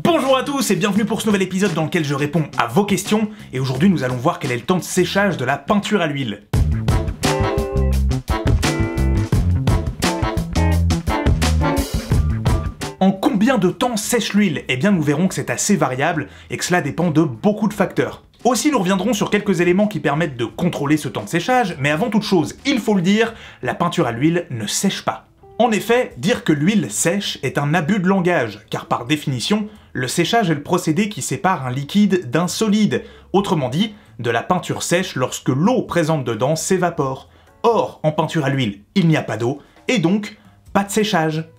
Bonjour à tous et bienvenue pour ce nouvel épisode dans lequel je réponds à vos questions, et aujourd'hui nous allons voir quel est le temps de séchage de la peinture à l'huile. En combien de temps sèche l'huile? Eh bien nous verrons que c'est assez variable et que cela dépend de beaucoup de facteurs. Aussi nous reviendrons sur quelques éléments qui permettent de contrôler ce temps de séchage, mais avant toute chose, il faut le dire, la peinture à l'huile ne sèche pas. En effet, dire que l'huile sèche est un abus de langage, car par définition, le séchage est le procédé qui sépare un liquide d'un solide, autrement dit, de la peinture sèche lorsque l'eau présente dedans s'évapore. Or, en peinture à l'huile, il n'y a pas d'eau, et donc, pas de séchage.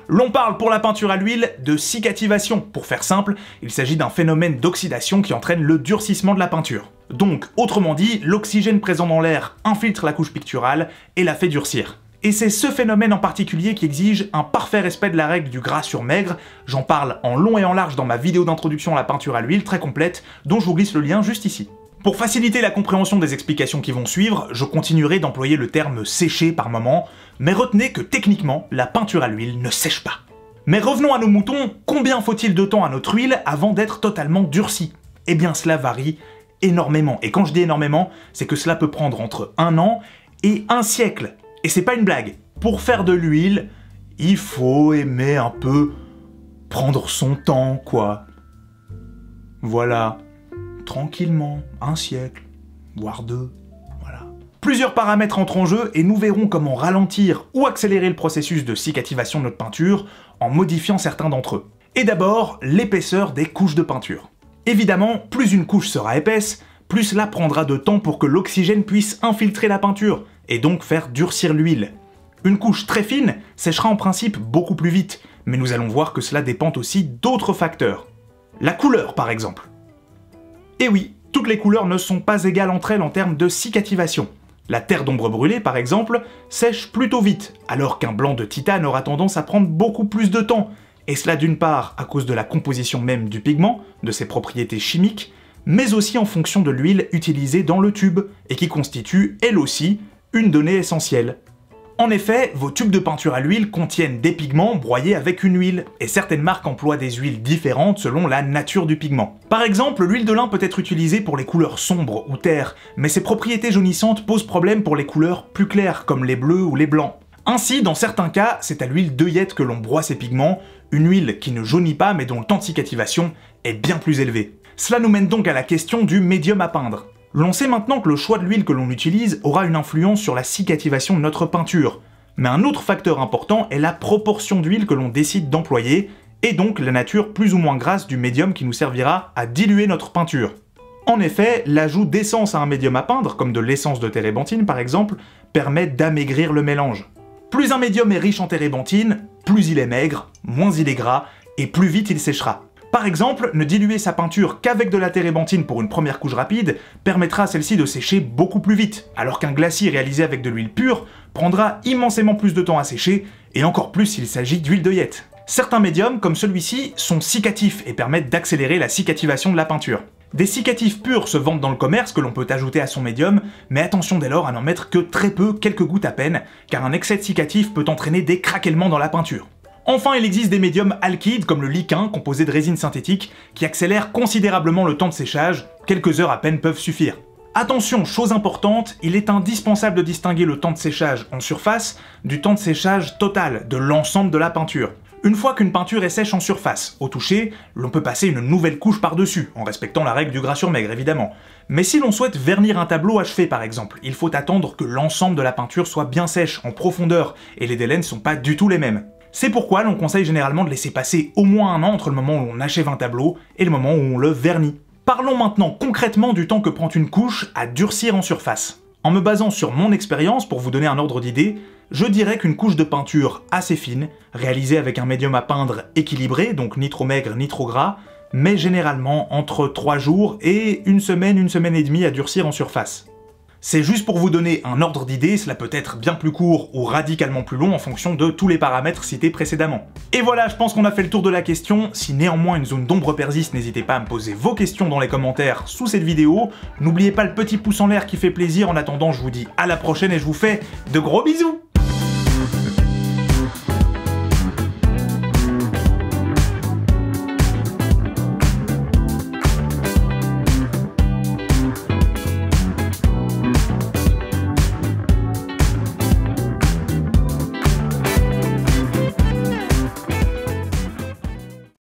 L'on parle pour la peinture à l'huile de cicativation. Pour faire simple, il s'agit d'un phénomène d'oxydation qui entraîne le durcissement de la peinture. Donc, autrement dit, l'oxygène présent dans l'air infiltre la couche picturale et la fait durcir. Et c'est ce phénomène en particulier qui exige un parfait respect de la règle du gras sur maigre. J'en parle en long et en large dans ma vidéo d'introduction à la peinture à l'huile, très complète, dont je vous glisse le lien juste ici. Pour faciliter la compréhension des explications qui vont suivre, je continuerai d'employer le terme sécher par moment, mais retenez que techniquement, la peinture à l'huile ne sèche pas. Mais revenons à nos moutons, combien faut-il de temps à notre huile avant d'être totalement durcie? Eh bien cela varie énormément, et quand je dis énormément, c'est que cela peut prendre entre 1 an et 1 siècle. Et c'est pas une blague. Pour faire de l'huile, il faut aimer un peu prendre son temps, quoi. Voilà. Tranquillement, 1 siècle, voire 2, voilà. Plusieurs paramètres entrent en jeu et nous verrons comment ralentir ou accélérer le processus de cicativation de notre peinture en modifiant certains d'entre eux. Et d'abord, l'épaisseur des couches de peinture. Évidemment, plus une couche sera épaisse, plus cela prendra de temps pour que l'oxygène puisse infiltrer la peinture, et donc faire durcir l'huile. Une couche très fine séchera en principe beaucoup plus vite, mais nous allons voir que cela dépend aussi d'autres facteurs. La couleur par exemple. Et oui, toutes les couleurs ne sont pas égales entre elles en termes de cicativation. La terre d'ombre brûlée par exemple sèche plutôt vite, alors qu'un blanc de titane aura tendance à prendre beaucoup plus de temps, et cela d'une part à cause de la composition même du pigment, de ses propriétés chimiques, mais aussi en fonction de l'huile utilisée dans le tube, et qui constitue, elle aussi, une donnée essentielle. En effet, vos tubes de peinture à l'huile contiennent des pigments broyés avec une huile, et certaines marques emploient des huiles différentes selon la nature du pigment. Par exemple, l'huile de lin peut être utilisée pour les couleurs sombres ou terres, mais ses propriétés jaunissantes posent problème pour les couleurs plus claires, comme les bleus ou les blancs. Ainsi, dans certains cas, c'est à l'huile d'œillette que l'on broie ces pigments, une huile qui ne jaunit pas mais dont le temps de cicativation est bien plus élevé. Cela nous mène donc à la question du médium à peindre. L'on sait maintenant que le choix de l'huile que l'on utilise aura une influence sur la cicativation de notre peinture. Mais un autre facteur important est la proportion d'huile que l'on décide d'employer, et donc la nature plus ou moins grasse du médium qui nous servira à diluer notre peinture. En effet, l'ajout d'essence à un médium à peindre, comme de l'essence de térébenthine par exemple, permet d'amaigrir le mélange. Plus un médium est riche en térébenthine, plus il est maigre, moins il est gras, et plus vite il séchera. Par exemple, ne diluer sa peinture qu'avec de la térébenthine pour une première couche rapide permettra à celle-ci de sécher beaucoup plus vite, alors qu'un glacis réalisé avec de l'huile pure prendra immensément plus de temps à sécher, et encore plus s'il s'agit d'huile d'œillette. Certains médiums, comme celui-ci, sont cicatifs et permettent d'accélérer la cicativation de la peinture. Des cicatifs purs se vendent dans le commerce que l'on peut ajouter à son médium, mais attention dès lors à n'en mettre que très peu, quelques gouttes à peine, car un excès de cicatif peut entraîner des craquements dans la peinture. Enfin, il existe des médiums alkydes comme le liquin, composé de résine synthétique, qui accélèrent considérablement le temps de séchage, quelques heures à peine peuvent suffire. Attention, chose importante, il est indispensable de distinguer le temps de séchage en surface du temps de séchage total de l'ensemble de la peinture. Une fois qu'une peinture est sèche en surface, au toucher, l'on peut passer une nouvelle couche par-dessus, en respectant la règle du gras sur maigre évidemment. Mais si l'on souhaite vernir un tableau achevé par exemple, il faut attendre que l'ensemble de la peinture soit bien sèche, en profondeur, et les délais ne sont pas du tout les mêmes. C'est pourquoi l'on conseille généralement de laisser passer au moins 1 an entre le moment où on achève un tableau et le moment où on le vernit. Parlons maintenant concrètement du temps que prend une couche à durcir en surface. En me basant sur mon expérience, pour vous donner un ordre d'idée, je dirais qu'une couche de peinture assez fine, réalisée avec un médium à peindre équilibré, donc ni trop maigre ni trop gras, met généralement entre 3 jours et une semaine et demie à durcir en surface. C'est juste pour vous donner un ordre d'idée, cela peut être bien plus court ou radicalement plus long en fonction de tous les paramètres cités précédemment. Et voilà, je pense qu'on a fait le tour de la question. Si néanmoins une zone d'ombre persiste, n'hésitez pas à me poser vos questions dans les commentaires sous cette vidéo. N'oubliez pas le petit pouce en l'air qui fait plaisir. En attendant, je vous dis à la prochaine et je vous fais de gros bisous!